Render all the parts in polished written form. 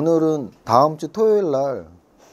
오늘은 다음 주 토요일 날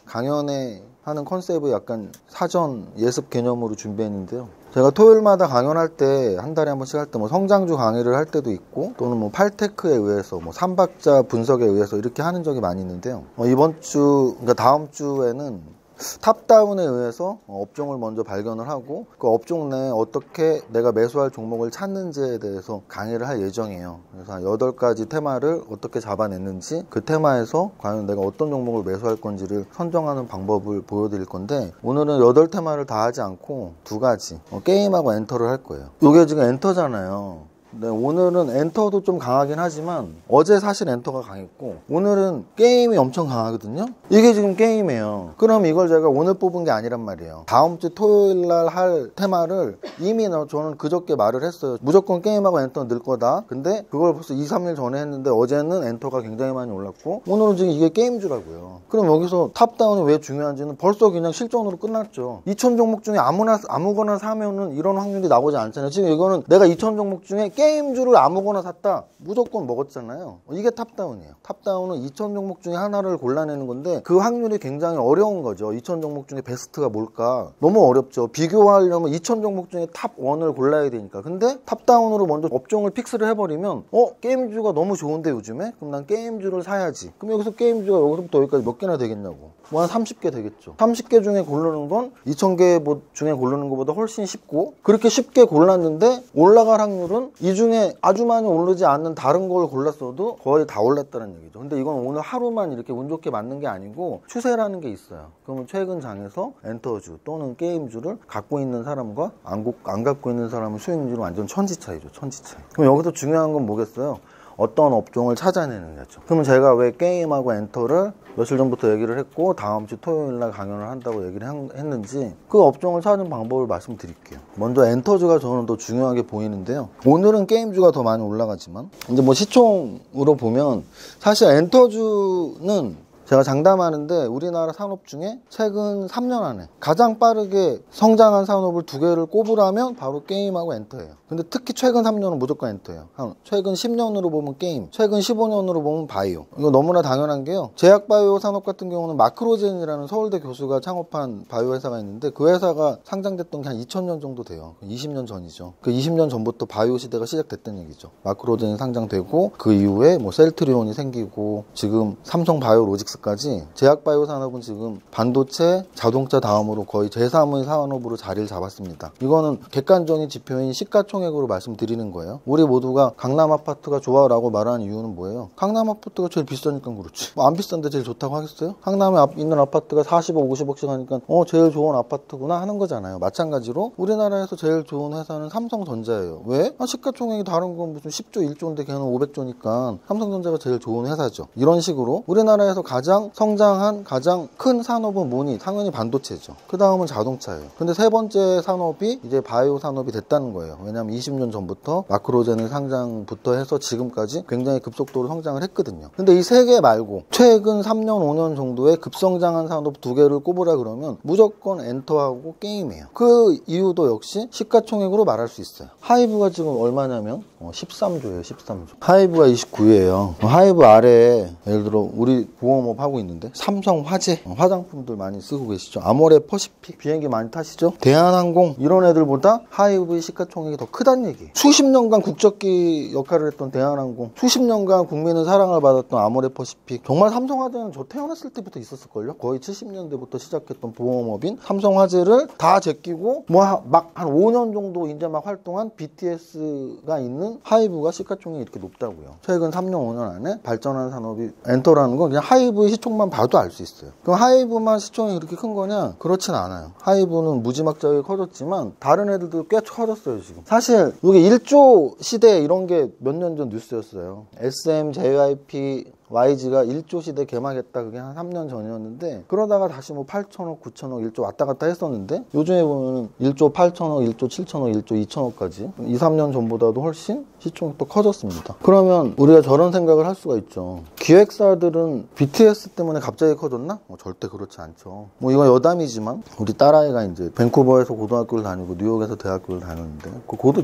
강연회 하는 컨셉을 약간 사전 예습 개념으로 준비했는데요. 제가 토요일마다 강연할 때, 한 달에 한 번씩 할 때 뭐 성장주 강의를 할 때도 있고, 또는 뭐 팔테크에 의해서 뭐 삼박자 분석에 의해서 이렇게 하는 적이 많이 있는데요. 이번 주, 그러니까 다음 주에는 탑다운에 의해서 업종을 먼저 발견을 하고 그 업종 내에 어떻게 내가 매수할 종목을 찾는지에 대해서 강의를 할 예정이에요. 그래서 한 8가지 테마를 어떻게 잡아냈는지 그 테마에서 과연 내가 어떤 종목을 매수할 건지를 선정하는 방법을 보여드릴 건데, 오늘은 8테마를 다 하지 않고 2가지 게임하고 엔터를 할 거예요. 이게 지금 엔터잖아요. 네, 오늘은 엔터도 좀 강하긴 하지만 어제 사실 엔터가 강했고 오늘은 게임이 엄청 강하거든요. 이게 지금 게임이에요. 그럼 이걸 제가 오늘 뽑은 게 아니란 말이에요. 다음 주 토요일 날 할 테마를 이미 저는 그저께 말을 했어요. 무조건 게임하고 엔터 늘 거다. 근데 그걸 벌써 2, 3일 전에 했는데 어제는 엔터가 굉장히 많이 올랐고 오늘은 지금 이게 게임주라고요. 그럼 여기서 탑다운이 왜 중요한지는 벌써 그냥 실전으로 끝났죠. 2,000 종목 중에 아무거나 사면은 이런 확률이 나오지 않잖아요. 지금 이거는 내가 2,000 종목 중에 게임주를 아무거나 샀다, 무조건 먹었잖아요. 이게 탑다운이에요. 탑다운은 2,000 종목 중에 하나를 골라내는 건데 그 확률이 굉장히 어려운 거죠. 2,000 종목 중에 베스트가 뭘까? 너무 어렵죠. 비교하려면 2,000 종목 중에 탑 1을 골라야 되니까. 근데 탑다운으로 먼저 업종을 픽스를 해버리면 게임주가 너무 좋은데 요즘에? 그럼 난 게임주를 사야지. 그럼 여기서 게임주가 여기서부터 여기까지 몇 개나 되겠냐고. 뭐 한 30개 되겠죠. 30개 중에 고르는 건 2,000개 중에 고르는 것보다 훨씬 쉽고, 그렇게 쉽게 골랐는데 올라갈 확률은 이 중에 아주 많이 오르지 않는 다른 걸 골랐어도 거의 다 올랐다는 얘기죠. 근데 이건 오늘 하루만 이렇게 운 좋게 맞는 게 아니고 추세라는 게 있어요. 그러면 최근 장에서 엔터주 또는 게임주를 갖고 있는 사람과 안 갖고 있는 사람은 수익률은 완전 천지 차이죠. 천지 차이. 그럼 여기서 중요한 건 뭐겠어요? 어떤 업종을 찾아내느냐죠. 그러면 제가 왜 게임하고 엔터를 며칠 전부터 얘기를 했고 다음 주 토요일 날 강연을 한다고 얘기를 했는지 그 업종을 찾는 방법을 말씀드릴게요. 먼저 엔터주가 저는 더 중요하게 보이는데요. 오늘은 게임주가 더 많이 올라가지만 이제 뭐 시총으로 보면 사실 엔터주는 제가 장담하는데 우리나라 산업 중에 최근 3년 안에 가장 빠르게 성장한 산업을 2개를 꼽으라면 바로 게임하고 엔터예요. 근데 특히 최근 3년은 무조건 엔터예요. 최근 10년으로 보면 게임, 최근 15년으로 보면 바이오. 이거 너무나 당연한 게요. 제약바이오 산업 같은 경우는 마크로젠이라는 서울대 교수가 창업한 바이오 회사가 있는데 그 회사가 상장됐던 게 한 2000년 정도 돼요. 20년 전이죠. 그 20년 전부터 바이오 시대가 시작됐다는 얘기죠. 마크로젠이 상장되고 그 이후에 뭐 셀트리온이 생기고 지금 삼성 바이오로직스 까지 제약바이오 산업은 지금 반도체, 자동차 다음으로 거의 제3의 산업으로 자리를 잡았습니다. 이거는 객관적인 지표인 시가총액으로 말씀드리는 거예요. 우리 모두가 강남 아파트가 좋아라고 말하는 이유는 뭐예요? 강남 아파트가 제일 비싸니까 그렇지. 뭐 안 비싼데 제일 좋다고 하겠어요? 강남에 있는 아파트가 40억, 50억씩 하니까 제일 좋은 아파트구나 하는 거잖아요. 마찬가지로 우리나라에서 제일 좋은 회사는 삼성전자예요. 왜? 시가총액이 다른 건 무슨 10조, 1조인데 걔는 500조니까 삼성전자가 제일 좋은 회사죠. 이런 식으로 우리나라에서 가장 성장한 가장 큰 산업은 뭐니? 당연히 반도체죠. 그 다음은 자동차예요. 근데 세 번째 산업이 이제 바이오 산업이 됐다는 거예요. 왜냐하면 20년 전부터 마크로젠의 상장부터 해서 지금까지 굉장히 급속도로 성장을 했거든요. 근데 이 세 개 말고 최근 3년, 5년 정도의 급성장한 산업 2개를 꼽으라 그러면 무조건 엔터하고 게임이에요. 그 이유도 역시 시가총액으로 말할 수 있어요. 하이브가 지금 얼마냐면 13조예요. 13조. 하이브가 29예요. 하이브 아래에 예를 들어 우리 보험업 하고 있는데 삼성화재 화장품들 많이 쓰고 계시죠. 아모레 퍼시픽 비행기 많이 타시죠. 대한항공 이런 애들보다 하이브의 시가총액이 더 크다는 얘기. 수십 년간 국적기 역할을 했던 대한항공, 수십 년간 국민의 사랑을 받았던 아모레 퍼시픽. 정말 삼성화재는 저 태어났을 때부터 있었을걸요. 거의 70년대부터 시작했던 보험업인 삼성화재를 다 제끼고 뭐 막 한 5년 정도 이제 막 활동한 BTS가 있는 하이브가 시가총액이 이렇게 높다고요. 최근 3년 5년 안에 발전한 산업이 엔터라는 건 그냥 하이브의 시총만 봐도 알 수 있어요. 그럼 하이브만 시총이 그렇게 큰 거냐? 그렇진 않아요. 하이브는 무지막지하게 커졌지만 다른 애들도 꽤 커졌어요. 지금 사실 이게 1조 시대 이런 게 몇 년 전 뉴스였어요. SM, JYP YG가 1조 시대 개막했다. 그게 한 3년 전이었는데 그러다가 다시 뭐 8천억, 9천억, 1조 왔다 갔다 했었는데 요즘에 보면 1조 8천억, 1조 7천억, 1조 2천억까지 2, 3년 전보다도 훨씬 시총이 또 커졌습니다. 그러면 우리가 저런 생각을 할 수가 있죠. 기획사들은 BTS 때문에 갑자기 커졌나? 절대 그렇지 않죠. 뭐 이건 여담이지만 우리 딸아이가 이제 밴쿠버에서 고등학교를 다니고 뉴욕에서 대학교를 다녔는데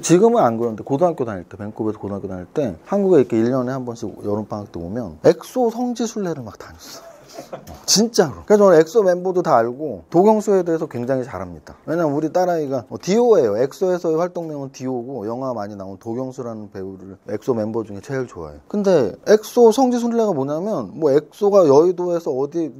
지금은 안 그러는데 고등학교 다닐 때 밴쿠버에서 고등학교 다닐 때 한국에 이렇게 1년에 한 번씩 여름방학 때 오면 엑소 성지순례를 막 다녔어. 진짜로. 그래서 저는 엑소 멤버도 다 알고 도경수에 대해서 굉장히 잘합니다. 왜냐면 우리 딸아이가 디오예요. 엑소에서의 활동명은 디오고 영화 많이 나온 도경수라는 배우를 엑소 멤버 중에 제일 좋아해요. 근데 엑소 성지순례가 뭐냐면 뭐 엑소가 여의도에서 어디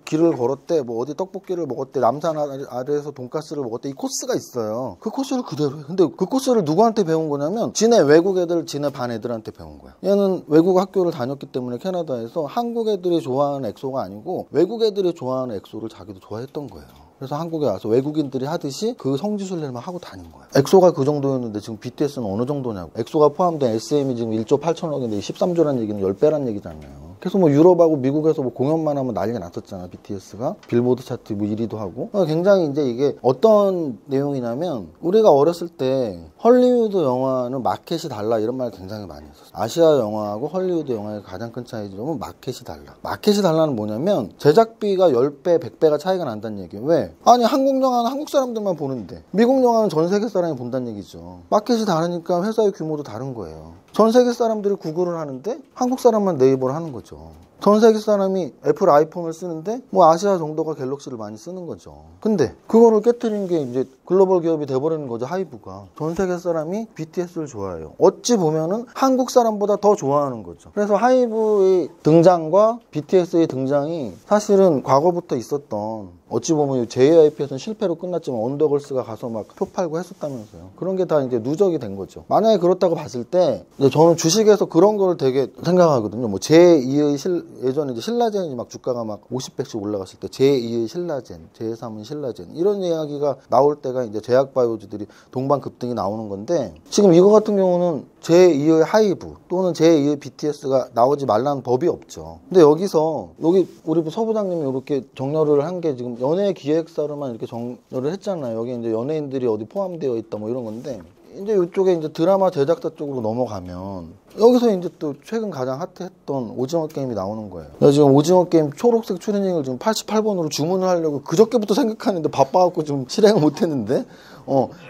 길을 걸었대, 뭐 어디 떡볶이를 먹었대, 남산 아래에서 돈가스를 먹었대, 이 코스가 있어요. 그 코스를 그대로 해. 근데 그 코스를 누구한테 배운 거냐면 지네 외국 애들, 지네 반 애들한테 배운 거야. 얘는 외국 학교를 다녔기 때문에 캐나다에서 한국 애들이 좋아하는 엑소가 아니고 외국 애들이 좋아하는 엑소를 자기도 좋아했던 거예요. 그래서 한국에 와서 외국인들이 하듯이 그 성지순례를 막 하고 다닌 거야. 엑소가 그 정도였는데 지금 BTS는 어느 정도냐고. 엑소가 포함된 SM이 지금 1조 8천억인데 13조란 얘기는 10배란 얘기잖아요. 그래서 뭐 유럽하고 미국에서 뭐 공연만 하면 난리 났었잖아. BTS가 빌보드 차트 뭐 1위도 하고. 굉장히 이제 이게 어떤 내용이냐면 우리가 어렸을 때 헐리우드 영화는 마켓이 달라 이런 말 굉장히 많이 했었어. 아시아 영화하고 헐리우드 영화의 가장 큰 차이점은 마켓이 달라. 마켓이 달라는 뭐냐면 제작비가 10배, 100배가 차이가 난다는 얘기예요. 왜? 아니 한국 영화는 한국 사람들만 보는데 미국 영화는 전 세계 사람이 본다는 얘기죠. 마켓이 다르니까 회사의 규모도 다른 거예요. 전 세계 사람들이 구글을 하는데 한국 사람만 네이버를 하는 거죠. 전 세계 사람이 애플 아이폰을 쓰는데 뭐 아시아 정도가 갤럭시를 많이 쓰는 거죠. 근데 그거를 깨트린 게 이제 글로벌 기업이 돼버리는 거죠. 하이브가. 전 세계 사람이 BTS를 좋아해요. 어찌 보면은 한국 사람보다 더 좋아하는 거죠. 그래서 하이브의 등장과 BTS의 등장이 사실은 과거부터 있었던, 어찌 보면 JYP에서는 실패로 끝났지만 언더걸스가 가서 막 표 팔고 했었다면서요. 그런 게 다 이제 누적이 된 거죠. 만약에 그렇다고 봤을 때 저는 주식에서 그런 걸 되게 생각하거든요. 뭐 제2의 예전에 이제 신라젠이 막 주가가 막 50배씩 올라갔을 때 제2의 신라젠, 제3의 신라젠 이런 이야기가 나올 때가 이제 제약바이오주들이 동반급등이 나오는 건데, 지금 이거 같은 경우는 제2의 하이브 또는 제2의 BTS가 나오지 말라는 법이 없죠. 근데 여기 우리 서부장님이 이렇게 정렬을 한 게 지금 연예 기획사로만 이렇게 정렬을 했잖아요. 여기 이제 연예인들이 어디 포함되어 있다 뭐 이런 건데, 이제 이쪽에 이제 드라마 제작자 쪽으로 넘어가면 여기서 이제 또 최근 가장 핫했던 오징어 게임이 나오는 거예요. 내가 지금 오징어 게임 초록색 추리닝을 지금 88번으로 주문을 하려고 그저께부터 생각하는데 바빠갖고 좀 실행을 못했는데,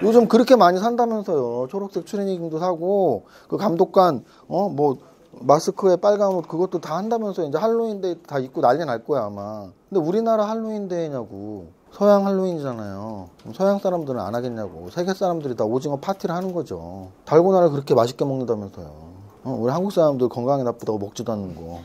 요즘 그렇게 많이 산다면서요. 초록색 추리닝도 사고 그 감독관 뭐 마스크에 빨간 옷 그것도 다 한다면서 이제 할로윈데이 다 입고 난리 날 거야 아마. 근데 우리나라 할로윈데이냐고. 서양 할로윈이잖아요. 서양 사람들은 안 하겠냐고. 세계 사람들이 다 오징어 파티를 하는 거죠. 달고나를 그렇게 맛있게 먹는다면서요. 우리 한국 사람들 건강에 나쁘다고 먹지도 않는 거.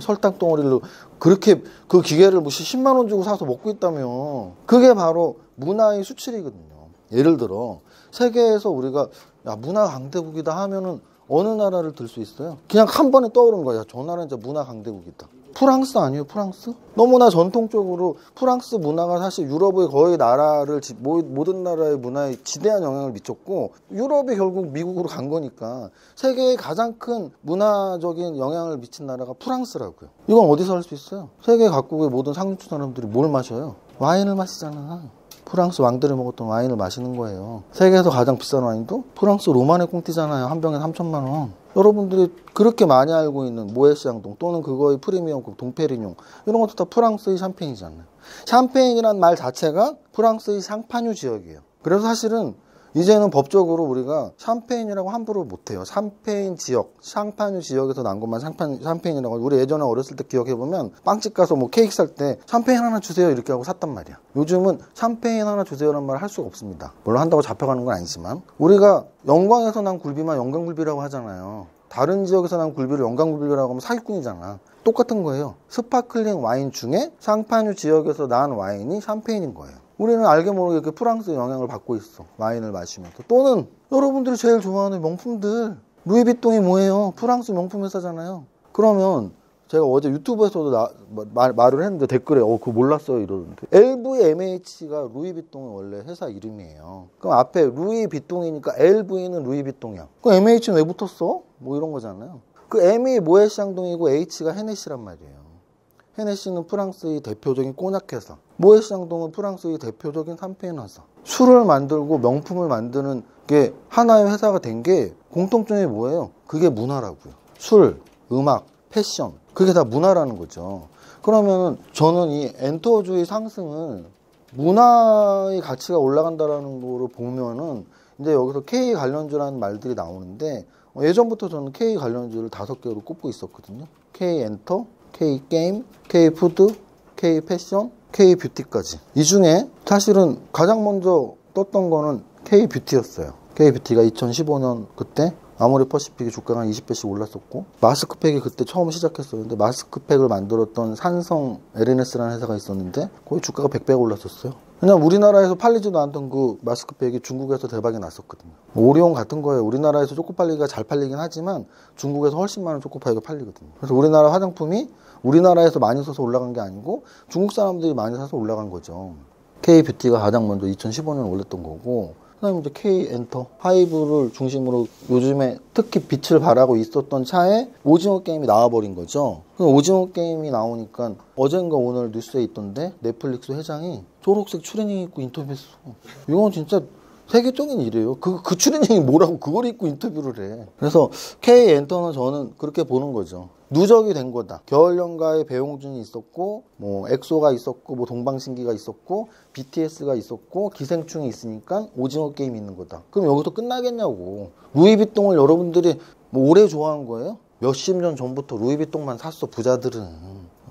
설탕 덩어리로 그렇게 그 기계를 뭐 10만 원 주고 사서 먹고 있다며. 그게 바로 문화의 수출이거든요. 예를 들어 세계에서 우리가 야 문화 강대국이다 하면은 어느 나라를 들 수 있어요? 그냥 한 번에 떠오르는 거야. 저 나라는 진짜 문화 강대국이다. 프랑스 아니에요? 프랑스? 너무나 전통적으로 프랑스 문화가 사실 유럽의 거의 나라를 모든 나라의 문화에 지대한 영향을 미쳤고, 유럽이 결국 미국으로 간 거니까 세계의 가장 큰 문화적인 영향을 미친 나라가 프랑스라고요. 이건 어디서 할 수 있어요? 세계 각국의 모든 상류층 사람들이 뭘 마셔요? 와인을 마시잖아. 프랑스 왕들이 먹었던 와인을 마시는 거예요. 세계에서 가장 비싼 와인도 프랑스 로마네 꽁티잖아요. 한 병에 3천만 원. 여러분들이 그렇게 많이 알고 있는 모에시앙동 또는 그거의 프리미엄급 동페리뇽 이런 것도 다 프랑스의 샴페인이잖아요. 샴페인이란 말 자체가 프랑스의 샹파뉴 지역이에요. 그래서 사실은 이제는 법적으로 우리가 샴페인이라고 함부로 못해요. 샴페인 지역, 샹파뉴 지역에서 난 것만 샴페인이라고. 우리 예전에 어렸을 때 기억해보면 빵집 가서 뭐 케이크 살 때 샴페인 하나 주세요 이렇게 하고 샀단 말이야. 요즘은 샴페인 하나 주세요라는 말을 할 수가 없습니다. 물론 한다고 잡혀가는 건 아니지만, 우리가 영광에서 난 굴비만 영광굴비라고 하잖아요. 다른 지역에서 난 굴비를 영광굴비라고 하면 사기꾼이잖아. 똑같은 거예요. 스파클링 와인 중에 샹파뉴 지역에서 난 와인이 샴페인인 거예요. 우리는 알게 모르게 그 프랑스의 영향을 받고 있어. 와인을 마시면서. 또는 여러분들이 제일 좋아하는 명품들. 루이비통이 뭐예요? 프랑스 명품 회사잖아요. 그러면 제가 어제 유튜브에서도 말을 했는데 댓글에 그거 몰랐어요 이러던데. LVMH가 루이비통의 원래 회사 이름이에요. 그럼 앞에 루이비통이니까 LV는 루이비통이야. 그럼 MH는 왜 붙었어? 뭐 이런 거잖아요. 그 M이 모에샹동이고 H가 헤네시란 말이에요. 헤네시는 프랑스의 대표적인 꼬냑 회사, 모에샹동은 프랑스의 대표적인 샴페인 회사. 술을 만들고 명품을 만드는 게 하나의 회사가 된 게 공통점이 뭐예요? 그게 문화라고요. 술, 음악, 패션, 그게 다 문화라는 거죠. 그러면은 저는 이 엔터주의 상승을 문화의 가치가 올라간다라는 거로 보면은 이제 여기서 K 관련주라는 말들이 나오는데 예전부터 저는 K 관련주를 5개로 꼽고 있었거든요. K 엔터, K 게임, K 푸드, K 패션, K 뷰티까지. 이 중에 사실은 가장 먼저 떴던 거는 K 뷰티였어요. K 뷰티가 2015년 그때 아모레 퍼시픽이 주가가 한 20배씩 올랐었고, 마스크팩이 그때 처음 시작했었는데 마스크팩을 만들었던 산성 LNS라는 회사가 있었는데 거기 주가가 100배가 올랐었어요. 왜냐면 우리나라에서 팔리지도 않던 그 마스크팩이 중국에서 대박이 났었거든요. 오리온 같은 거예요. 우리나라에서 초코파이가 잘 팔리긴 하지만 중국에서 훨씬 많은 초코파이가 팔리거든요. 그래서 우리나라 화장품이 우리나라에서 많이 써서 올라간 게 아니고 중국 사람들이 많이 사서 올라간 거죠. K뷰티가 가장 먼저 2015년에 올랐던 거고, 그다음에 이제 K엔터, 하이브를 중심으로 요즘에 특히 빛을 발하고 있었던 차에 오징어 게임이 나와버린 거죠. 오징어 게임이 나오니까 어젠가 오늘 뉴스에 있던데 넷플릭스 회장이 초록색 추리닝 입고 인터뷰했어. 이건 진짜 세계적인 일이에요. 그 추리닝이 뭐라고 그걸 입고 인터뷰를 해. 그래서 K엔터는 저는 그렇게 보는 거죠. 누적이 된 거다. 겨울연가에 배용준이 있었고, 뭐 엑소가 있었고, 뭐 동방신기가 있었고, BTS가 있었고, 기생충이 있으니까 오징어 게임이 있는 거다. 그럼 여기서 끝나겠냐고. 루이비통을 여러분들이 뭐 오래 좋아한 거예요? 몇십 년 전부터 루이비통만 샀어, 부자들은.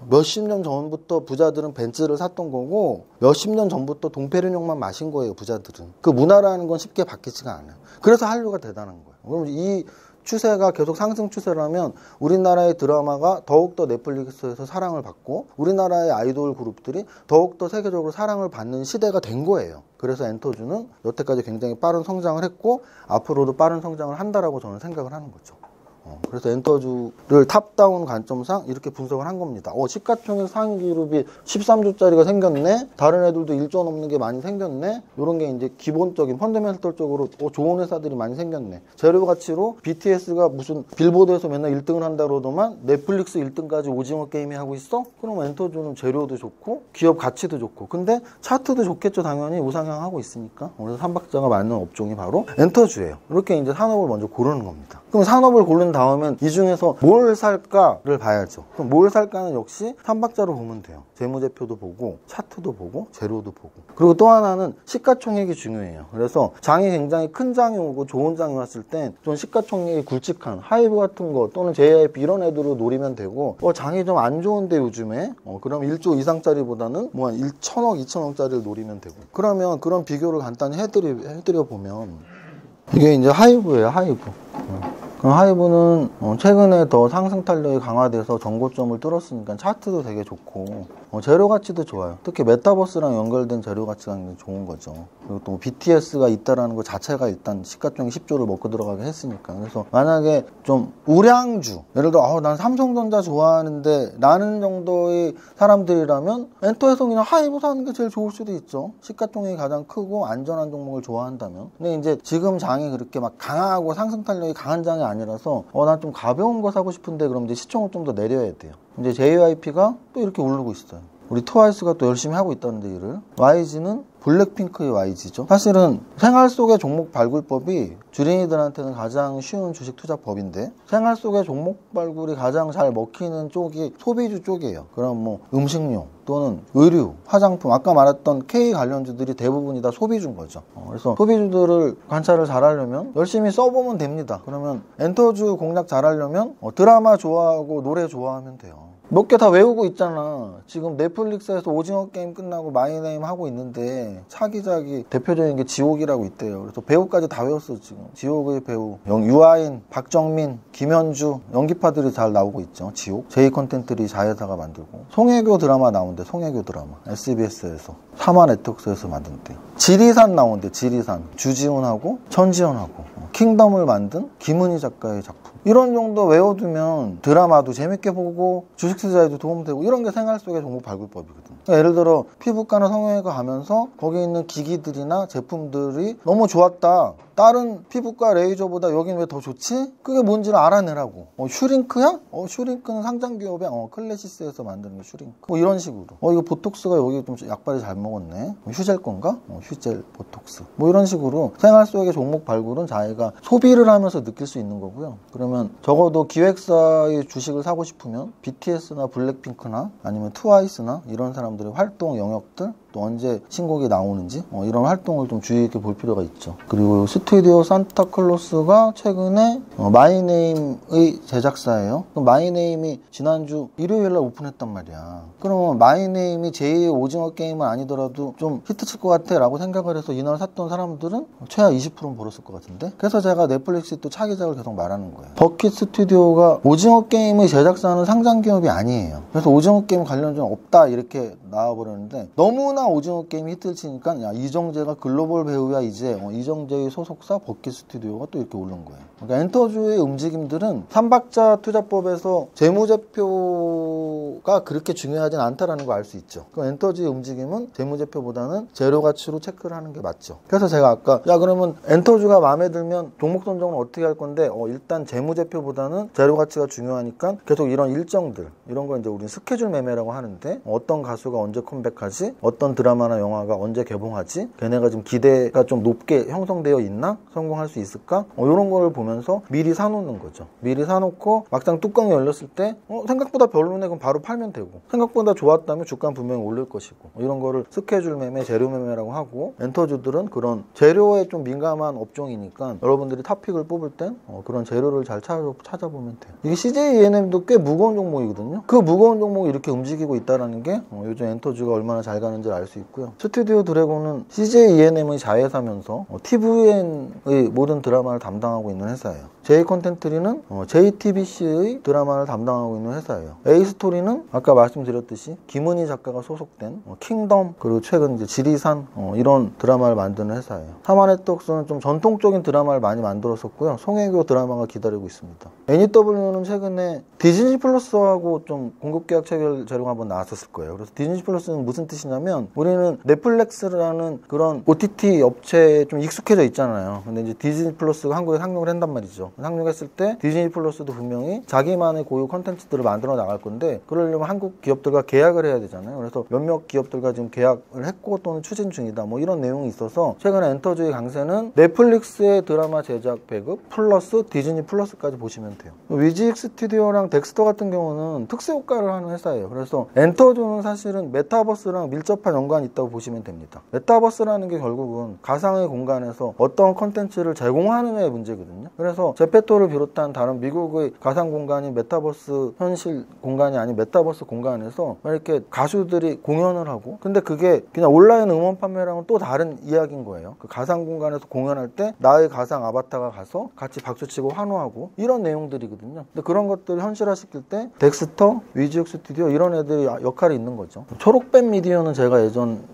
몇십 년 전부터 부자들은 벤츠를 샀던 거고, 몇십 년 전부터 동페르뇽만 마신 거예요, 부자들은. 그 문화라는 건 쉽게 바뀌지가 않아요. 그래서 한류가 대단한 거예요. 그럼 이 추세가 계속 상승 추세라면 우리나라의 드라마가 더욱더 넷플릭스에서 사랑을 받고 우리나라의 아이돌 그룹들이 더욱더 세계적으로 사랑을 받는 시대가 된 거예요. 그래서 엔터주는 여태까지 굉장히 빠른 성장을 했고 앞으로도 빠른 성장을 한다라고 저는 생각을 하는 거죠. 그래서 엔터주를 탑다운 관점상 이렇게 분석을 한 겁니다. 시가총액 상위 그룹이 13조짜리가 생겼네. 다른 애들도 1조 넘는 게 많이 생겼네. 이런 게 이제 기본적인 펀더멘털적으로 좋은 회사들이 많이 생겼네. 재료 가치로 BTS가 무슨 빌보드에서 맨날 1등을 한다 그러더만 넷플릭스 1등까지 오징어 게임이 하고 있어? 그럼 엔터주는 재료도 좋고 기업 가치도 좋고, 근데 차트도 좋겠죠. 당연히 우상향하고 있으니까. 그래서 삼박자가 맞는 업종이 바로 엔터주예요. 이렇게 이제 산업을 먼저 고르는 겁니다. 그럼 산업을 고른 다음엔 이 중에서 뭘 살까를 봐야죠. 그럼 뭘 살까는 역시 3박자로 보면 돼요. 재무제표도 보고 차트도 보고 재료도 보고. 그리고 또 하나는 시가총액이 중요해요. 그래서 장이 굉장히 큰 장이 오고 좋은 장이 왔을 땐 좀 시가총액이 굵직한 하이브 같은 거 또는 JIP 이런 애들로 노리면 되고, 장이 좀 안 좋은데 요즘에 그럼 1조 이상짜리보다는 뭐 한 1천억 2천억짜리를 노리면 되고. 그러면 그런 비교를 간단히 해드려 보면 이게 이제 하이브예요. 하이브. 하이브는 최근에 더 상승 탄력이 강화돼서 전고점을 뚫었으니까 차트도 되게 좋고 재료 가치도 좋아요. 특히 메타버스랑 연결된 재료 가치가 굉장히 좋은 거죠. 그리고 또 BTS가 있다라는 것 자체가 일단 시가총액 10조를 먹고 들어가게 했으니까. 그래서 만약에 좀 우량주, 예를 들어 난 삼성전자 좋아하는데 라는 정도의 사람들이라면 엔터에서 그냥 하이브 사는 게 제일 좋을 수도 있죠. 시가총액이 가장 크고 안전한 종목을 좋아한다면. 근데 이제 지금 장이 그렇게 막 강하고 상승 탄력이 강한 장이 아니라서 난 좀 가벼운 거 사고 싶은데 그럼 이제 시총을 좀 더 내려야 돼요. 이제 JYP가 또 이렇게 오르고 있어요. 우리 트와이스가 또 열심히 하고 있다는데 일을. YG는 블랙핑크의 YG죠. 사실은 생활 속의 종목 발굴법이 주린이들한테는 가장 쉬운 주식 투자법인데 생활 속의 종목 발굴이 가장 잘 먹히는 쪽이 소비주 쪽이에요. 그럼 뭐 음식료 또는 의류, 화장품, 아까 말했던 K 관련주들이 대부분이 다 소비주인 거죠. 그래서 소비주들을 관찰을 잘 하려면 열심히 써보면 됩니다. 그러면 엔터주 공략 잘 하려면 드라마 좋아하고 노래 좋아하면 돼요. 몇 개 다 외우고 있잖아. 지금 넷플릭스에서 오징어 게임 끝나고 마이네임 하고 있는데 차기작이 대표적인 게 지옥이라고 있대요. 그래서 배우까지 다 외웠어 지금. 지옥의 배우 유아인, 박정민, 김현주 연기파들이 잘 나오고 있죠. 지옥 J컨텐츠리 자회사가 만들고. 송혜교 드라마 나온대. 송혜교 드라마 SBS에서 사마 네트워크에서 만든대요. 지리산 나온대. 지리산 주지훈하고 천지연하고 킹덤을 만든 김은희 작가의 작품. 이런 정도 외워두면 드라마도 재밌게 보고 주식 투자에도 도움되고, 이런 게 생활 속의 종목 발굴법이거든요. 그러니까 예를 들어 피부과나 성형외과 가면서 거기 있는 기기들이나 제품들이 너무 좋았다. 다른 피부과 레이저보다 여긴 왜 더 좋지? 그게 뭔지를 알아내라고. 슈링크야? 슈링크는 상장 기업에 클래시스에서 만드는 게 슈링크. 뭐 이런 식으로. 이거 보톡스가 여기 좀 약발이 잘 먹었네. 휴젤 건가? 휴젤 보톡스. 뭐 이런 식으로 생활 속의 종목 발굴은 자기가 소비를 하면서 느낄 수 있는 거고요. 그러면 적어도 기획사의 주식을 사고 싶으면 BTS나 블랙핑크나 아니면 트와이스나 이런 사람들의 활동 영역들, 또 언제 신곡이 나오는지 이런 활동을 좀 주의 있게 볼 필요가 있죠. 그리고 스튜디오 산타클로스가 최근에 마이네임의 제작사예요. 마이네임이 지난주 일요일날 오픈했단 말이야. 그러면 마이네임이 제2의 오징어 게임은 아니더라도 좀 히트칠 것 같아 라고 생각을 해서 이날 샀던 사람들은 최하 20%는 벌었을 것 같은데, 그래서 제가 넷플릭스에 또 차기작을 계속 말하는 거예요. 버킷 스튜디오가 오징어 게임의 제작사는 상장 기업이 아니에요. 그래서 오징어 게임 관련 좀 없다 이렇게 나와버렸는데, 너무나 오징어 게임이 히트를 치니까 야, 이정재가 글로벌 배우야 이제 이정재의 소속사 버킷 스튜디오가 또 이렇게 오른 거예요. 그러니까 엔터주의 움직임들은 삼박자 투자법에서 재무제표가 그렇게 중요하진 않다라는 걸 알 수 있죠. 그 엔터주의 움직임은 재무제표보다는 재료가치로 체크를 하는 게 맞죠. 그래서 제가 아까 야 그러면 엔터주가 마음에 들면 종목 선정은 어떻게 할 건데, 일단 재무제표보다는 재료가치가 중요하니까 계속 이런 일정들, 이런 걸 이제 우리는 스케줄 매매라고 하는데, 어떤 가수가 언제 컴백하지, 어떤 드라마나 영화가 언제 개봉하지, 걔네가 지금 기대가 좀 높게 형성되어 있나, 성공할 수 있을까, 이런 거를 보면서 미리 사놓는 거죠. 미리 사놓고 막상 뚜껑이 열렸을 때 생각보다 별로네, 그럼 바로 팔면 되고, 생각보다 좋았다면 주가는 분명히 오를 것이고, 이런 거를 스케줄 매매, 재료 매매라고 하고, 엔터주들은 그런 재료에 좀 민감한 업종이니까 여러분들이 탑픽을 뽑을 땐 그런 재료를 잘 찾아보면 돼요. 이게 CJ ENM도 꽤 무거운 종목이거든요. 그 무거운 종목이 이렇게 움직이고 있다는 게 요즘 엔터주가 얼마나 잘 가는지 알 수 있고요. 스튜디오 드래곤은 CJ ENM의 자회사면서 TVN의 모든 드라마를 담당하고 있는 회사예요. J컨텐트리는 JTBC의 드라마를 담당하고 있는 회사예요. A스토리는 아까 말씀드렸듯이 김은희 작가가 소속된 킹덤, 그리고 최근 이제 지리산 이런 드라마를 만드는 회사예요. 하마네트웍스는 좀 전통적인 드라마를 많이 만들었었고요. 송혜교 드라마가 기다리고 있습니다. NEW는 최근에 디즈니 플러스하고 좀 공급 계약 체결 자료가 한번 나왔었을 거예요. 그래서 디즈니 플러스는 무슨 뜻이냐면, 우리는 넷플릭스라는 그런 OTT 업체에 좀 익숙해져 있잖아요. 근데 이제 디즈니 플러스가 한국에 상륙을 한단 말이죠. 상륙했을 때 디즈니 플러스도 분명히 자기만의 고유 콘텐츠들을 만들어 나갈 건데, 그러려면 한국 기업들과 계약을 해야 되잖아요. 그래서 몇몇 기업들과 지금 계약을 했고 또는 추진 중이다, 뭐 이런 내용이 있어서 최근에 엔터주의 강세는 넷플릭스의 드라마 제작 배급 플러스 디즈니 플러스까지 보시면 돼요. 위지익 스튜디오랑 덱스터 같은 경우는 특수효과를 하는 회사예요. 그래서 엔터주는 사실은 메타버스랑 밀접한 연관이 있다고 보시면 됩니다. 메타버스라는 게 결국은 가상의 공간에서 어떤 콘텐츠를 제공하느냐의 문제거든요. 그래서 제페토를 비롯한 다른 미국의 가상 공간이 메타버스 현실 공간이 아닌 메타버스 공간에서 이렇게 가수들이 공연을 하고, 근데 그게 그냥 온라인 음원 판매랑은 또 다른 이야기인 거예요. 그 가상 공간에서 공연할 때 나의 가상 아바타가 가서 같이 박수치고 환호하고 이런 내용들이거든요. 근데 그런 것들을 현실화시킬 때 덱스터, 위지옥 스튜디오 이런 애들이 역할이 있는 거죠. 초록뱀 미디어는 제가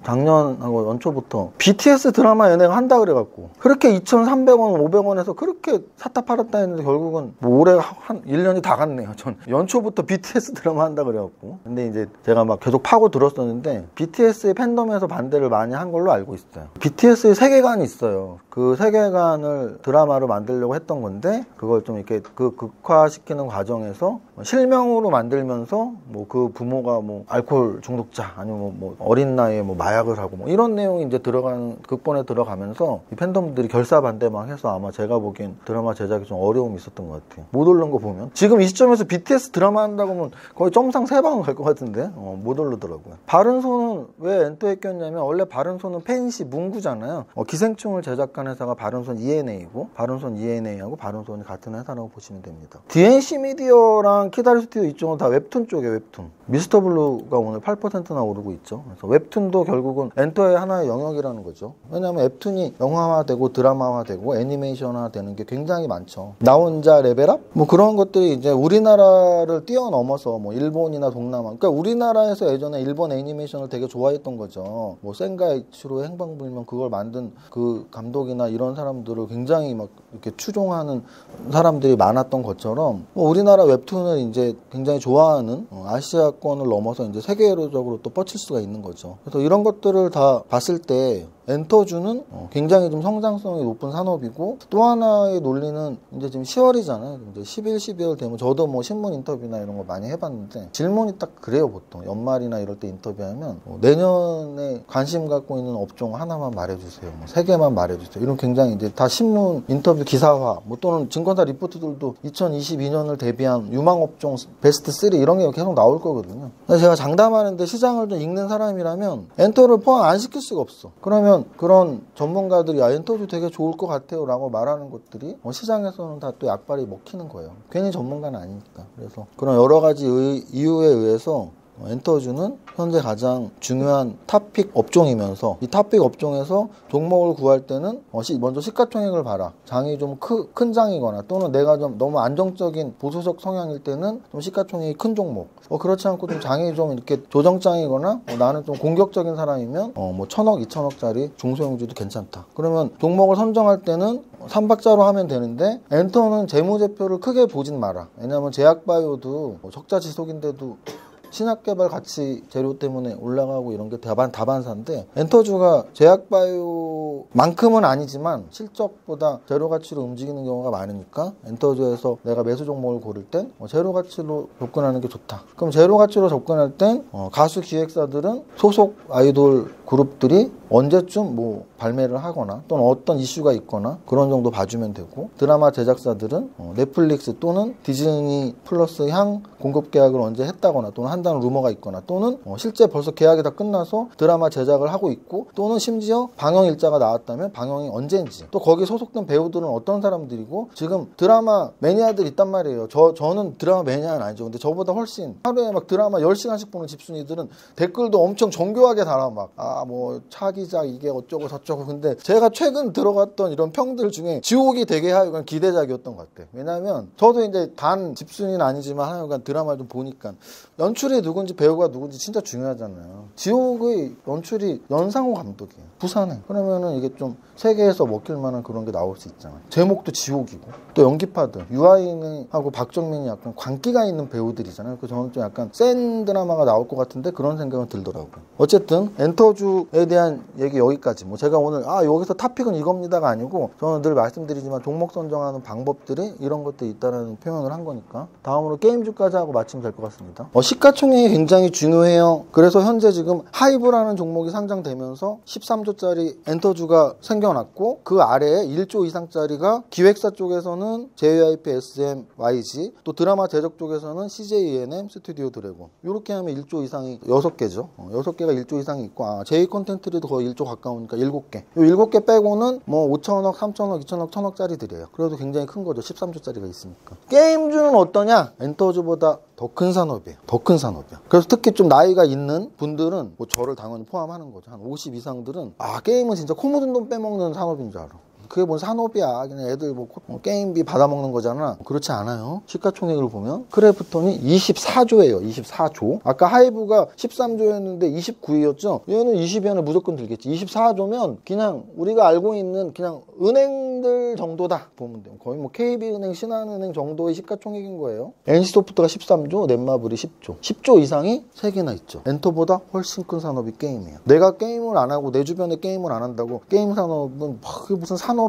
작년하고 연초부터 BTS 드라마 얘네가 한다 그래갖고 그렇게 2,300원, 500원에서 그렇게 샀다 팔았다 했는데 결국은 뭐 올해 한 1년이 다 갔네요. 전 연초부터 BTS 드라마 한다 그래갖고. 근데 이제 제가 막 계속 파고 들었었는데 BTS의 팬덤에서 반대를 많이 한 걸로 알고 있어요. BTS의 세계관이 있어요. 그 세계관을 드라마로 만들려고 했던 건데, 그걸 좀 이렇게 그 극화시키는 과정에서 실명으로 만들면서 뭐 그 부모가 뭐 알코올 중독자, 아니면 뭐 어린 나이에 뭐 마약을 하고 뭐 이런 내용이 이제 들어가는 극본에 들어가면서 이 팬덤들이 결사반대 막 해서 아마 제가 보기엔 드라마 제작에 좀 어려움이 있었던 것 같아요. 못 오른 거 보면 지금 이 시점에서 BTS 드라마 한다고 하면 거의 점상 3방은 갈 것 같은데 못 오르더라고요. 바른손은 왜 엔터에 꼈냐면, 원래 바른손은 펜시 문구잖아요. 기생충을 제작한 회사가 바른손 ENA고, 바른손 ENA하고 바른손이 같은 회사라고 보시면 됩니다. DNC 미디어랑 키다리 스튜디오 이쪽은 다 웹툰 쪽이에요. 웹툰. 미스터 블루가 오늘 8%나 오르고 있죠. 그래서 웹툰도 결국은 엔터의 하나의 영역이라는 거죠. 왜냐하면 웹툰이 영화화되고 드라마화되고 애니메이션화되는 게 굉장히 많죠. 나 혼자 레벨업? 뭐 그런 것들이 이제 우리나라를 뛰어넘어서 뭐 일본이나 동남아, 그러니까 우리나라에서 예전에 일본 애니메이션을 되게 좋아했던 거죠. 뭐 센가이치로 행방불명 그걸 만든 그 감독이나 이런 사람들을 굉장히 막 이렇게 추종하는 사람들이 많았던 것처럼, 뭐 우리나라 웹툰을 이제 굉장히 좋아하는 아시아권을 넘어서 이제 세계적으로 또 뻗칠 수가 있는 거죠. 그래서 이런 것들을 다 봤을 때 엔터주는 굉장히 좀 성장성이 높은 산업이고, 또 하나의 논리는 이제 지금 10월이잖아요. 이제 11, 12월 되면 저도 뭐 신문 인터뷰나 이런 거 많이 해봤는데 질문이 딱 그래요. 보통 연말이나 이럴 때 인터뷰하면 내년에 관심 갖고 있는 업종 하나만 말해주세요. 뭐 3개만 말해주세요. 이런 굉장히 이제 다 신문 인터뷰 기사화, 뭐 또는 증권사 리포트들도 2022년을 대비한 유망업종 베스트 3 이런 게 계속 나올 거거든요. 그래서 제가 장담하는데 시장을 좀 읽는 사람이라면 엔터를 포함 안 시킬 수가 없어. 그러면 그런 전문가들이 엔터도 되게 좋을 것 같아요 라고 말하는 것들이 시장에서는 다 또 약발이 먹히는 거예요. 괜히 전문가는 아니니까. 그래서 그런 여러 가지 이유에 의해서 엔터주는 현재 가장 중요한 탑픽 업종이면서, 이 탑픽 업종에서 종목을 구할 때는 먼저 시가총액을 봐라. 장이 좀 큰 장이거나 또는 내가 좀 너무 안정적인 보수적 성향일 때는 좀 시가총액이 큰 종목, 그렇지 않고 좀 장이 좀 이렇게 조정장이거나 나는 좀 공격적인 사람이면 뭐 1,000억, 2,000억짜리 중소형주도 괜찮다. 그러면 종목을 선정할 때는 3박자로 하면 되는데, 엔터는 재무제표를 크게 보진 마라. 왜냐하면 제약바이오도 적자 지속인데도 신약개발 가치 재료 때문에 올라가고 이런 게 다반사인데, 엔터주가 제약바이오만큼은 아니지만 실적보다 재료 가치로 움직이는 경우가 많으니까 엔터주에서 내가 매수 종목을 고를 땐 재료 가치로 접근하는 게 좋다. 그럼 재료 가치로 접근할 땐 가수 기획사들은 소속 아이돌 그룹들이 언제쯤 뭐 발매를 하거나 또는 어떤 이슈가 있거나 그런 정도 봐주면 되고, 드라마 제작사들은 넷플릭스 또는 디즈니 플러스 향 공급 계약을 언제 했다거나 또는 한다는 루머가 있거나, 또는 실제 벌써 계약이 다 끝나서 드라마 제작을 하고 있고, 또는 심지어 방영 일자가 나왔다면 방영이 언제인지, 또 거기 소속된 배우들은 어떤 사람들이고, 지금 드라마 매니아들 있단 말이에요. 저는 드라마 매니아는 아니죠. 근데 저보다 훨씬 하루에 막 드라마 10시간씩 보는 집순이들은 댓글도 엄청 정교하게 달아. 막 뭐 차기작 이게 어쩌고 저쩌고. 근데 제가 최근 들어갔던 이런 평들 중에 지옥이 되게 하여간 기대작이었던 것 같아요. 왜냐하면 저도 이제 단 집순이는 아니지만 하여간 드라마를 좀 보니까 연출이 누군지 배우가 누군지 진짜 중요하잖아요. 지옥의 연출이 연상호 감독이에요. 부산에. 그러면은 이게 좀 세계에서 먹힐 만한 그런 게 나올 수 있잖아요. 제목도 지옥이고, 또 연기파들 유아인하고 박정민이 약간 광기가 있는 배우들이잖아요. 그래서 저는 좀 약간 센 드라마가 나올 것 같은데 그런 생각은 들더라고요. 어쨌든 엔터주에 대한 얘기 여기까지. 뭐 제가 오늘 여기서 탑픽은 이겁니다가 아니고, 저는 늘 말씀드리지만 종목 선정하는 방법들이 이런 것들이 있다는 표현을 한 거니까 다음으로 게임주까지 하고 마치면 될 것 같습니다. 시가총액이 굉장히 중요해요. 그래서 현재 지금 하이브라는 종목이 상장되면서 13조짜리 엔터주가 생겨났고, 그 아래에 1조 이상짜리가 기획사 쪽에서는 JYP, SM, YG, 또 드라마 제작 쪽에서는 CJ ENM, 스튜디오 드래곤. 이렇게 하면 1조 이상이 6개죠. 6개가 1조 이상이 있고, J 컨텐츠도 거의 1조 가까우니까 7개. 이 7개 빼고는 뭐 5천억, 3천억, 2천억, 1,000억짜리들이에요. 그래도 굉장히 큰 거죠. 13조짜리가 있으니까. 게임주는 어떠냐? 엔터주보다 더 큰 산업이에요. 더 큰 산업이야. 그래서 특히 좀 나이가 있는 분들은, 뭐 저를 당연히 포함하는 거죠. 한 50 이상들은 게임은 진짜 코 묻은 돈 빼먹는 산업인 줄 알아. 그게 뭔 산업이야. 그냥 애들 뭐 게임비 받아먹는 거잖아. 그렇지 않아요. 시가총액을 보면 크래프톤이 24조예요. 24조. 아까 하이브가 13조였는데 29위였죠. 얘는 20위 안에 무조건 들겠지. 24조면 그냥 우리가 알고 있는 그냥 은행들 정도다 보면 돼요. 거의 뭐 KB은행, 신한은행 정도의 시가총액인 거예요. NC소프트가 13조, 넷마블이 10조. 10조 이상이 3개나 있죠. 엔터보다 훨씬 큰 산업이 게임이에요. 내가 게임을 안 하고 내 주변에 게임을 안 한다고 게임 산업은 그게 무슨 산업이야.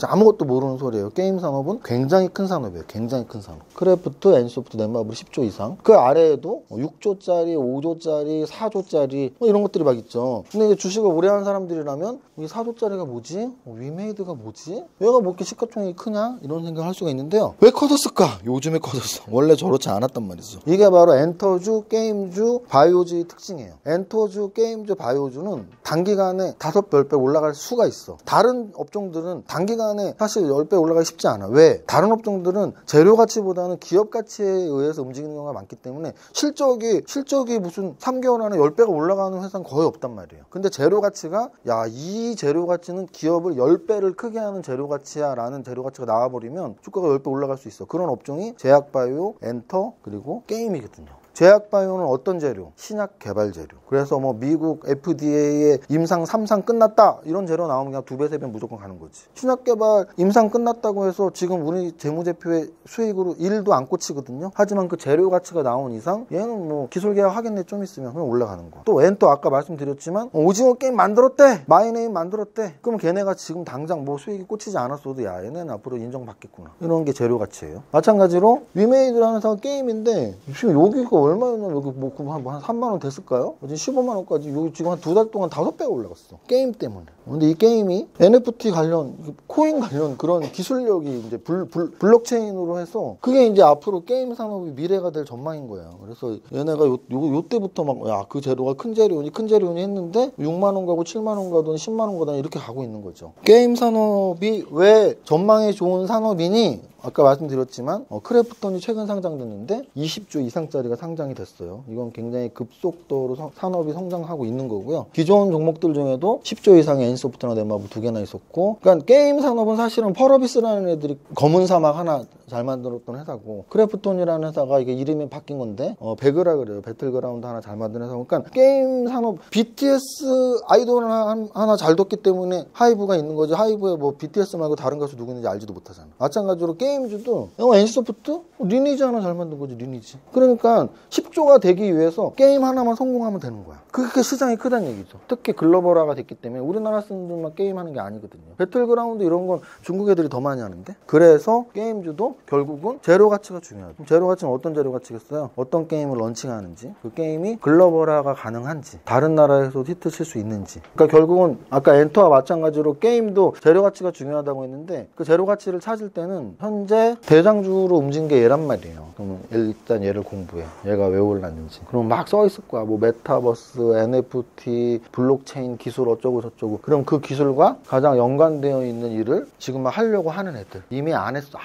아무것도 모르는 소리예요. 게임 산업은 굉장히 큰 산업이에요. 굉장히 큰 산업. 크래프트, NC소프트, 넷마블 10조 이상. 그 아래에도 6조짜리, 5조짜리, 4조짜리 이런 것들이 막 있죠. 근데 이제 주식을 오래 하는 사람들이라면 이게 4조짜리가 뭐지? 위메이드가 뭐지? 얘가 뭐 이렇게 시가총액이 크냐? 이런 생각을 할 수가 있는데요. 왜 커졌을까? 요즘에 커졌어. 원래 저렇지 않았단 말이죠. 이게 바로 엔터주, 게임주, 바이오주의 특징이에요. 엔터주, 게임주, 바이오주는 단기간에 5-10배 올라갈 수가 있어. 다른 업종들은 단기간에 사실 10배 올라가기 쉽지 않아. 왜? 다른 업종들은 재료 가치보다는 기업 가치에 의해서 움직이는 경우가 많기 때문에 실적이 무슨 3개월 안에 10배가 올라가는 회사는 거의 없단 말이에요. 근데 재료 가치가 이 재료 가치는 기업을 10배를 크게 하는 재료 가치야 라는 재료 가치가 나와버리면 주가가 10배 올라갈 수 있어. 그런 업종이 제약바이오, 엔터, 그리고 게임이거든요. 제약바이오는 어떤 재료? 신약 개발 재료. 그래서 뭐 미국 FDA의 임상 3상 끝났다 이런 재료 나오면 그냥 2배, 3배 무조건 가는 거지. 신약 개발 임상 끝났다고 해서 지금 우리 재무제표의 수익으로 1도 안 꽂히거든요. 하지만 그 재료 가치가 나온 이상 얘는 뭐 기술 계약 하겠네 좀 있으면 그냥 올라가는 거. 또 엔터 아까 말씀드렸지만 오징어 게임 만들었대, 마이네임 만들었대. 그럼 걔네가 지금 당장 뭐 수익이 꽂히지 않았어도 야 얘네는 앞으로 인정받겠구나. 이런 게 재료 가치예요. 마찬가지로 위메이드라는 회사가 게임인데 지금 여기가 얼마였냐, 여기 뭐 한 3만 원 됐을까요? 지금 15만 원까지 여기 지금 한 2달 동안 5배가 올라갔어. 게임 때문에. 근데 이 게임이 NFT 관련, 코인 관련 그런 기술력이 이제 블록체인으로 해서 그게 이제 앞으로 게임 산업이 미래가 될 전망인 거예요. 그래서 얘네가 요때부터 막 야 그 재료가 큰 재료니 했는데 6만 원 가고 7만 원 가더니 10만 원 가더니 이렇게 가고 있는 거죠. 게임 산업이 왜 전망이 좋은 산업이니? 아까 말씀드렸지만 크래프톤이 최근 상장됐는데 20조 이상짜리가 상장이 됐어요. 이건 굉장히 급속도로 산업이 성장하고 있는 거고요. 기존 종목들 중에도 10조 이상의 애니소프트나 넷마블 2개나 있었고, 그러니까 게임 산업은 사실은 펄어비스라는 애들이 검은 사막 하나 잘 만들었던 회사고, 크래프톤이라는 회사가 이게 이름이 바뀐 건데 배그라 그래요. 배틀그라운드 하나 잘 만든 회사고, 그러니까 게임 산업 BTS 아이돌 하나 잘 뒀기 때문에 하이브가 있는 거지. 하이브에 뭐 BTS 말고 다른 가수 누구 있는지 알지도 못하잖아. 마찬가지로 게임주도 NC소프트 리니지 하나 잘 만든 거지. 리니지. 그러니까 10조가 되기 위해서 게임 하나만 성공하면 되는 거야. 그렇게 시장이 크다는 얘기죠. 특히 글로벌화가 됐기 때문에 우리나라 사람들만 게임하는 게 아니거든요. 배틀그라운드 이런 건 중국 애들이 더 많이 하는데, 그래서 게임주도 결국은 재료 가치가 중요하죠. 재료 가치는 어떤 재료 가치겠어요? 어떤 게임을 런칭하는지, 그 게임이 글로벌화가 가능한지, 다른 나라에서도 히트 칠 수 있는지. 그러니까 결국은 아까 엔터와 마찬가지로 게임도 재료 가치가 중요하다고 했는데, 그 재료 가치를 찾을 때는 현재 대장주로 움직인 게 얘란 말이에요. 그러면 일단 얘를 공부해. 얘가 왜 올랐는지. 그럼 막 써 있을 거야. 뭐 메타버스, NFT, 블록체인 기술 어쩌고 저쩌고. 그럼 그 기술과 가장 연관되어 있는 일을 지금 막 하려고 하는 애들. 이미 안 했어.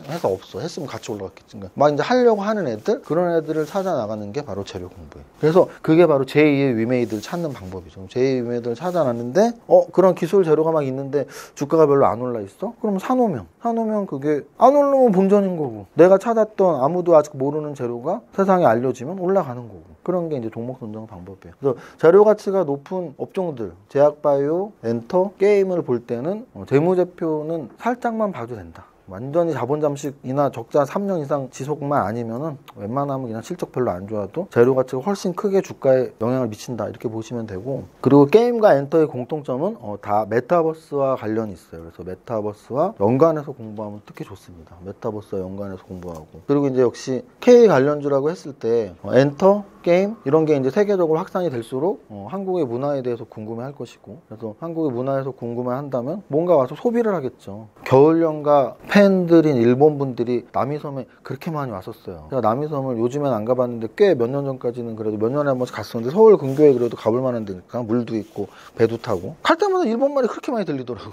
해서 없어. 했으면 같이 올라갔겠지. 막 이제 하려고 하는 애들, 그런 애들을 찾아 나가는 게 바로 재료 공부예요. 그래서 그게 바로 제2의 위메이드를 찾는 방법이죠. 제2의 위메이드를 찾아놨는데 그런 기술 재료가 막 있는데 주가가 별로 안 올라 있어? 그럼 사놓으면 그게 안 오르면 본전인 거고, 내가 찾았던 아무도 아직 모르는 재료가 세상에 알려지면 올라가는 거고. 그런 게 이제 종목 선정 방법이에요. 그래서 재료 가치가 높은 업종들, 제약바이오, 엔터, 게임을 볼 때는 재무제표는 살짝만 봐도 된다. 완전히 자본 잠식이나 적자 3년 이상 지속만 아니면은 웬만하면 그냥 실적 별로 안 좋아도 재료 가치가 훨씬 크게 주가에 영향을 미친다, 이렇게 보시면 되고, 그리고 게임과 엔터의 공통점은 다 메타버스와 관련이 있어요. 그래서 메타버스와 연관해서 공부하면 특히 좋습니다. 메타버스와 연관해서 공부하고, 그리고 이제 역시 K 관련주라고 했을 때 엔터, 게임 이런 게 이제 세계적으로 확산이 될수록 한국의 문화에 대해서 궁금해할 것이고, 그래서 한국의 문화에서 궁금해한다면 뭔가 와서 소비를 하겠죠. 겨울연가 팬들인 일본 분들이 남이섬에 그렇게 많이 왔었어요. 제가 남이섬을 요즘엔 안 가봤는데 꽤 몇 년 전까지는 그래도 몇 년에 한 번씩 갔었는데, 서울 근교에 그래도 가볼 만한 데니까 물도 있고 배도 타고 갈 때마다 일본 말이 그렇게 많이 들리더라고.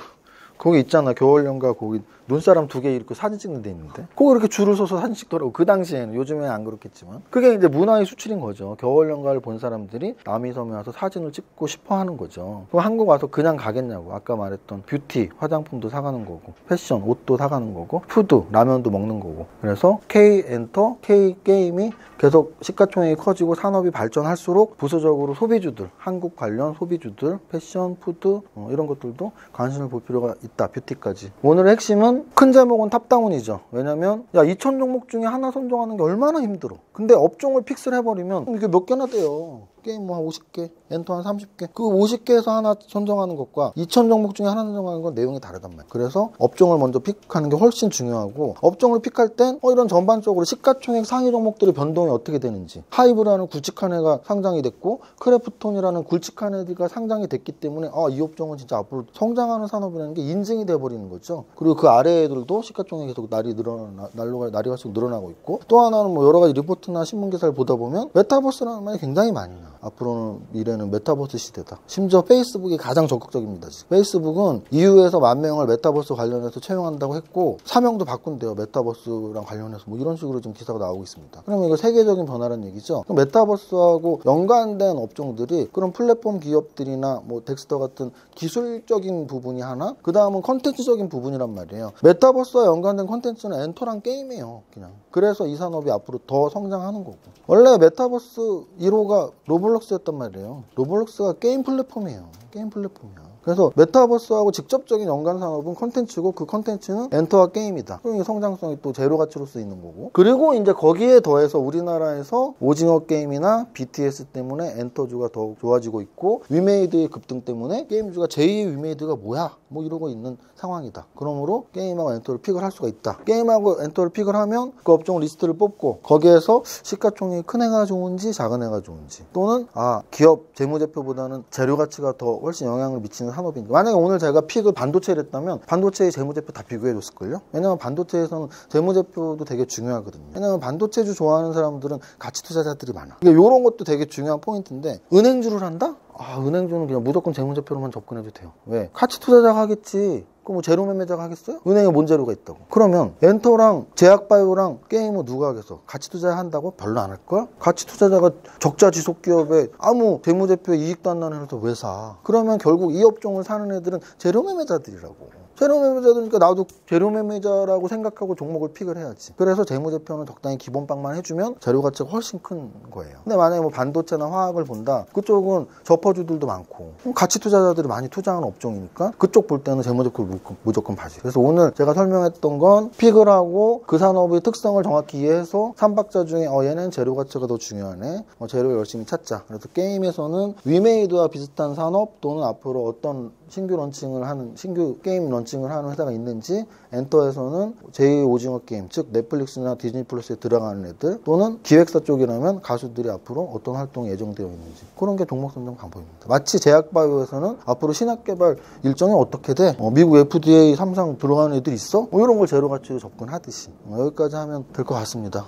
거기 있잖아, 겨울연가 거기 눈사람 2개 이렇게 사진 찍는 데 있는데 거기 이렇게 줄을 서서 사진 찍더라고. 그 당시에는, 요즘에는 안 그렇겠지만. 그게 이제 문화의 수출인 거죠. 겨울연가를 본 사람들이 남이섬에 와서 사진을 찍고 싶어 하는 거죠. 그럼 한국 와서 그냥 가겠냐고. 아까 말했던 뷰티, 화장품도 사가는 거고, 패션, 옷도 사가는 거고, 푸드, 라면도 먹는 거고. 그래서 K엔터, K게임이 계속 시가총액이 커지고 산업이 발전할수록 부수적으로 소비주들, 한국 관련 소비주들, 패션, 푸드 이런 것들도 관심을 볼 필요가 있다. 뷰티까지. 오늘의 핵심은 큰 제목은 탑다운이죠. 왜냐면 2,000 종목 중에 하나 선정하는 게 얼마나 힘들어. 근데 업종을 픽스를 해버리면 이게 몇 개나 돼요. 게임 뭐 한 50개, 엔터 한 30개. 그 50개에서 하나 선정하는 것과 2,000 종목 중에 하나 선정하는 건 내용이 다르단 말이에요. 그래서 업종을 먼저 픽하는 게 훨씬 중요하고, 업종을 픽할 땐 이런 전반적으로 시가총액 상위 종목들의 변동이 어떻게 되는지, 하이브라는 굵직한 애가 상장이 됐고 크래프톤이라는 굵직한 애가 상장이 됐기 때문에 이 업종은 진짜 앞으로 성장하는 산업이라는 게 인증이 돼버리는 거죠. 그리고 그 아래 애들도 시가총액이 계속 날이 갈수록 늘어나고 있고, 또 하나는 뭐 여러 가지 리포트나 신문 기사를 보다 보면 메타버스라는 말이 굉장히 많이 나와요. 앞으로는 미래는 메타버스 시대다. 심지어 페이스북이 가장 적극적입니다. 지금. 페이스북은 EU에서 10,000명을 메타버스 관련해서 채용한다고 했고 사명도 바꾼대요. 메타버스랑 관련해서 뭐 이런 식으로 지금 기사가 나오고 있습니다. 그러면 이거 세계적인 변화라는 얘기죠. 그럼 메타버스하고 연관된 업종들이 그런 플랫폼 기업들이나 뭐 덱스터 같은 기술적인 부분이 하나, 그 다음은 컨텐츠적인 부분이란 말이에요. 메타버스와 연관된 컨텐츠는 엔터랑 게임이에요. 그냥. 그래서 이 산업이 앞으로 더 성장하는 거고. 원래 메타버스 1호가 로블록스였단 말이에요. 로블록스가 게임 플랫폼이에요. 게임 플랫폼이야. 그래서 메타버스하고 직접적인 연관 산업은 컨텐츠고 그 컨텐츠는 엔터와 게임이다. 그럼 이 성장성이 또 제로 가치로 쓰이는 거고. 그리고 이제 거기에 더해서 우리나라에서 오징어 게임이나 BTS 때문에 엔터주가 더 좋아지고 있고 위메이드의 급등 때문에 게임주가 제2의 위메이드가 뭐야? 뭐 이러고 있는 상황이다. 그러므로 게임하고 엔터를 픽을 할 수가 있다. 게임하고 엔터를 픽을 하면 그 업종 리스트를 뽑고 거기에서 시가총액이 큰 애가 좋은지 작은 애가 좋은지 또는 기업 재무제표보다는 재료 가치가 더 훨씬 영향을 미치는 산업이니까. 만약에 오늘 제가 픽을 반도체를 했다면 반도체의 재무제표 다 비교해 줬을걸요? 왜냐면 반도체에서는 재무제표도 되게 중요하거든요. 왜냐면 반도체주 좋아하는 사람들은 가치 투자자들이 많아. 그러니까 이런 것도 되게 중요한 포인트인데 은행주를 한다? 은행주는 그냥 무조건 재무제표로만 접근해도 돼요. 왜? 가치 투자자가 하겠지. 그럼 뭐 제로 매매자가 하겠어요? 은행에 뭔 재료가 있다고. 그러면 엔터랑 제약바이오랑 게임은 누가 하겠어? 가치 투자 한다고? 별로 안 할걸? 가치 투자자가 적자 지속 기업에 아무 재무제표에 이익도 안 나는 회사 왜 사? 그러면 결국 이 업종을 사는 애들은 제로 매매자들이라고. 재료 매매자들이니까 나도 재료 매매자라고 생각하고 종목을 픽을 해야지. 그래서 재무제표는 적당히 기본빵만 해주면 재료 가치가 훨씬 큰 거예요. 근데 만약에 뭐 반도체나 화학을 본다. 그쪽은 저퍼주들도 많고 가치 투자자들이 많이 투자하는 업종이니까 그쪽 볼 때는 재무제표를 무조건 봐지. 그래서 오늘 제가 설명했던 건 픽을 하고 그 산업의 특성을 정확히 이해해서 3박자 중에 얘는 재료 가치가 더 중요하네. 재료 열심히 찾자. 그래서 게임에서는 위메이드와 비슷한 산업 또는 앞으로 어떤 신규 게임 런칭을 하는 회사가 있는지, 엔터에서는 제2 오징어 게임, 즉 넷플릭스나 디즈니 플러스에 들어가는 애들 또는 기획사 쪽이라면 가수들이 앞으로 어떤 활동이 예정되어 있는지, 그런 게 종목 선정 방법입니다. 마치 제약바이오에서는 앞으로 신약 개발 일정이 어떻게 돼? 미국 FDA, 삼성 들어가는 애들 있어? 이런 걸 제로 가치로 접근하듯이 여기까지 하면 될 것 같습니다.